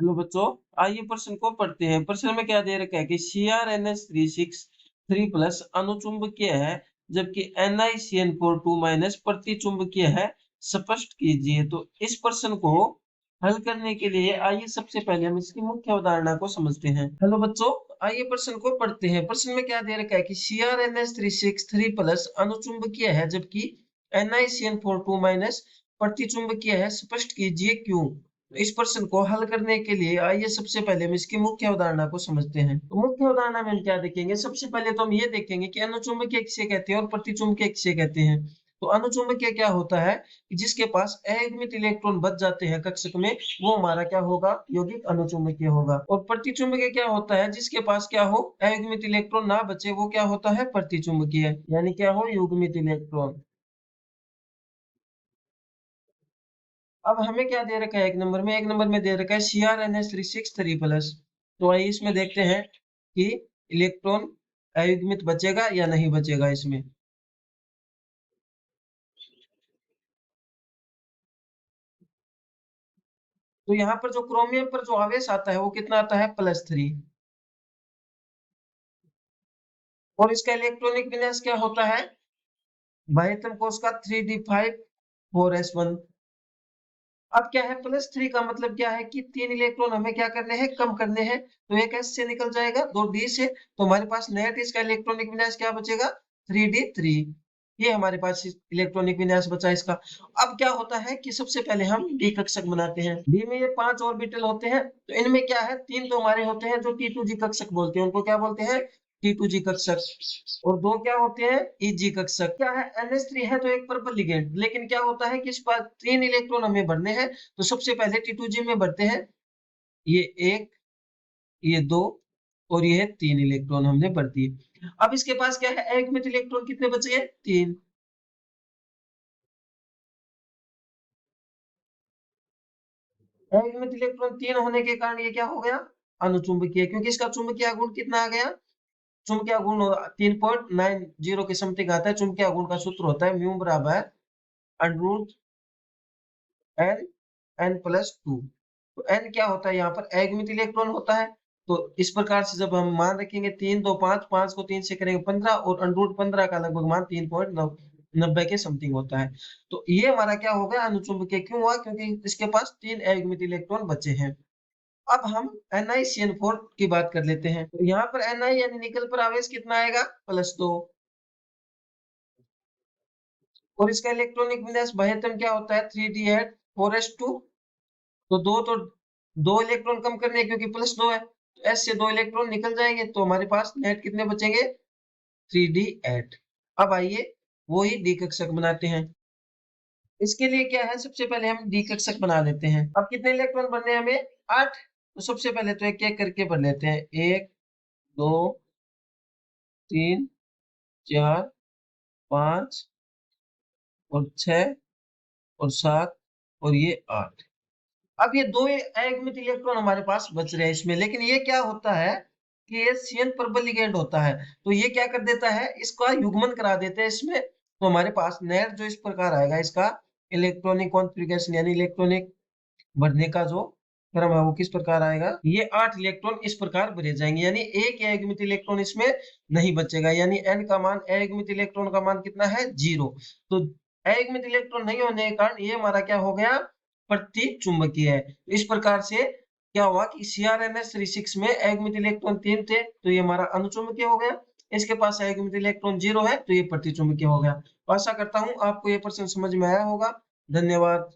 Hello बच्चों, आइए प्रश्न को पढ़ते हैं। प्रश्न में क्या दे रखा है कि CrNH363 प्लस अनुचुंबकीय है जबकि NiCN42 माइनस प्रतिचुंबकीय है, स्पष्ट कीजिए। तो इस प्रश्न को हल करने के लिए आइए सबसे पहले हम इसकी मुख्य अवधारणा को समझते हैं। हेलो बच्चों, आइए प्रश्न को पढ़ते हैं। प्रश्न में क्या दे रखा है कि CrNH363 प्लस अनुचुंबकीय है जबकि NiCN42 माइनस प्रतिचुंबकीय है, स्पष्ट कीजिए क्यों। इस प्रश्न को हल करने के लिए आइए सबसे पहले हम इसकी मुख्य अवधारणा को समझते हैं। तो मुख्य अवधारणा में हम क्या देखेंगे, सबसे पहले तो हम ये देखेंगे कि अनुचुंबकीय किसे कहते हैं और प्रतिचुंबकीय किसे कहते हैं। तो अनुचुंबकीय क्या होता है कि जिसके पास अयुग्मित इलेक्ट्रॉन बच जाते हैं कक्षक में, वो हमारा क्या होगा, यौगिक अनुचुंबकीय होगा। और प्रतिचुंबकीय क्या होता है, जिसके पास क्या हो, अयुग्मित इलेक्ट्रॉन ना बचे, वो क्या होता है, प्रतिचुंबकीय, यानी क्या हो, युग्मित इलेक्ट्रॉन। अब हमें क्या दे रखा है, एक नंबर में दे रखा है CrNH363 प्लस। तो आइए इसमें देखते हैं कि इलेक्ट्रॉन अयुग्मित बचेगा या नहीं बचेगा इसमें। तो यहाँ पर जो क्रोमियम पर जो आवेश आता है वो कितना आता है, +3। और इसका इलेक्ट्रॉनिक विन्यास क्या होता है, बाह्यतम कोश का 3d5 4s1। अब क्या है, +3 का मतलब क्या है कि 3 इलेक्ट्रॉन हमें क्या करने हैं, कम करने हैं। तो एक s से निकल जाएगा, 2d से, तो हमारे पास नेट इसका इलेक्ट्रॉनिक विन्यास क्या बचेगा, 3d3। ये हमारे पास इलेक्ट्रॉनिक विन्यास बचा इसका। अब क्या होता है कि सबसे पहले हम डी कक्षक बनाते हैं। डी में ये 5 ऑर्बिटल होते हैं, तो इनमें क्या है, 3 तो हमारे होते हैं जो T2G कक्षक बोलते हैं, उनको क्या बोलते हैं, T2G कक्षक। और 2 क्या होते हैं, EG कक्षक। क्या है, NH3 है तो एक पर्पल लिगेंड, लेकिन क्या होता है कि इस पर 3 इलेक्ट्रॉन हमें भरने हैं। तो सबसे पहले T2G में भरते हैं, ये 1, ये 2 और ये 3 इलेक्ट्रॉन हमने भर दिए। अब इसके पास क्या है, अयुग्मित इलेक्ट्रॉन कितने बचे हैं, 3। अयुग्मित इलेक्ट्रॉन 3 होने के कारण ये क्या हो गया, अनुचुंबकीय, क्योंकि इसका चुंबकीय गुण कितना आ गया, चुंबकीय गुण 3.90 के समथिंग आता है। चुंबकीय गुण का सूत्र होता है म्यू बराबर √n n+2। तो n क्या होता है, यहाँ पर अयुग्मित इलेक्ट्रॉन होता है। तो इस प्रकार से जब हम मान रखेंगे 3 2 5, 5 को 3 से करेंगे 15, और √15 का लगभग मान 3.90 के समथिंग होता है। तो ये हमारा क्या हो गया, अनुचुंबकीय क्यों हुआ, क्योंकि इसके पास 3 अयुग्मित इलेक्ट्रॉन बचे हैं। अब हम NiCN4 की बात कर लेते हैं। तो यहाँ पर Ni यानी निकल पर आवेश कितना आएगा, +2। और इसका इलेक्ट्रॉनिक विन्यास बाह्यतम क्या होता है, 3d8 4s2। तो दो इलेक्ट्रॉन कम करने हैं क्योंकि +2 है, तो s से 2 इलेक्ट्रॉन निकल जाएंगे, तो हमारे पास नेट कितने बचेंगे, 3d8। अब आइए वो ही डी कक्षक बनाते हैं। इसके लिए क्या है, सबसे पहले हम डी कक्षक बना लेते हैं। अब कितने इलेक्ट्रॉन बनने हैं हमें, 8। तो सबसे पहले तो एक एक करके भर लेते हैं, 1 2 3 4 5 और 6 और 7 और ये 8। अब ये 2 अयुग्मित इलेक्ट्रॉन हमारे पास बच रहे हैं इसमें, लेकिन ये क्या होता है कि ये CN प्रबल लिगेंड होता है। तो ये क्या कर देता है, इसका युग्मन करा देते हैं इसमें। तो हमारे पास नेट जो इस प्रकार आएगा, इसका इलेक्ट्रॉनिक कॉन्फ़िगरेशन यानी इलेक्ट्रॉनिक भरने का जो क्रम है वो किस प्रकार आएगा, ये 8 इलेक्ट्रॉन इस प्रकार भरे जाएंगे, यानी एक अयुग्मित इलेक्ट्रॉन इसमें नहीं बचेगा, यानी n का मान, अयुग्मित इलेक्ट्रॉन का मान कितना है, 0। तो अयुग्मित इलेक्ट्रॉन नहीं होने के कारण ये हमारा क्या हो गया, प्रतिचुंबकीय है। तो इस प्रकार से क्या हुआ कि CrNH36 में अयुग्मित इलेक्ट्रॉन 3 थे, तो ये हमारा अनुचुंबकीय हो गया। इसके पास अयुग्मित इलेक्ट्रॉन 0 है, तो ये प्रतिचुंबकीय हो गया। तो आशा करता हूँ आपको ये प्रश्न समझ में आया होगा। धन्यवाद।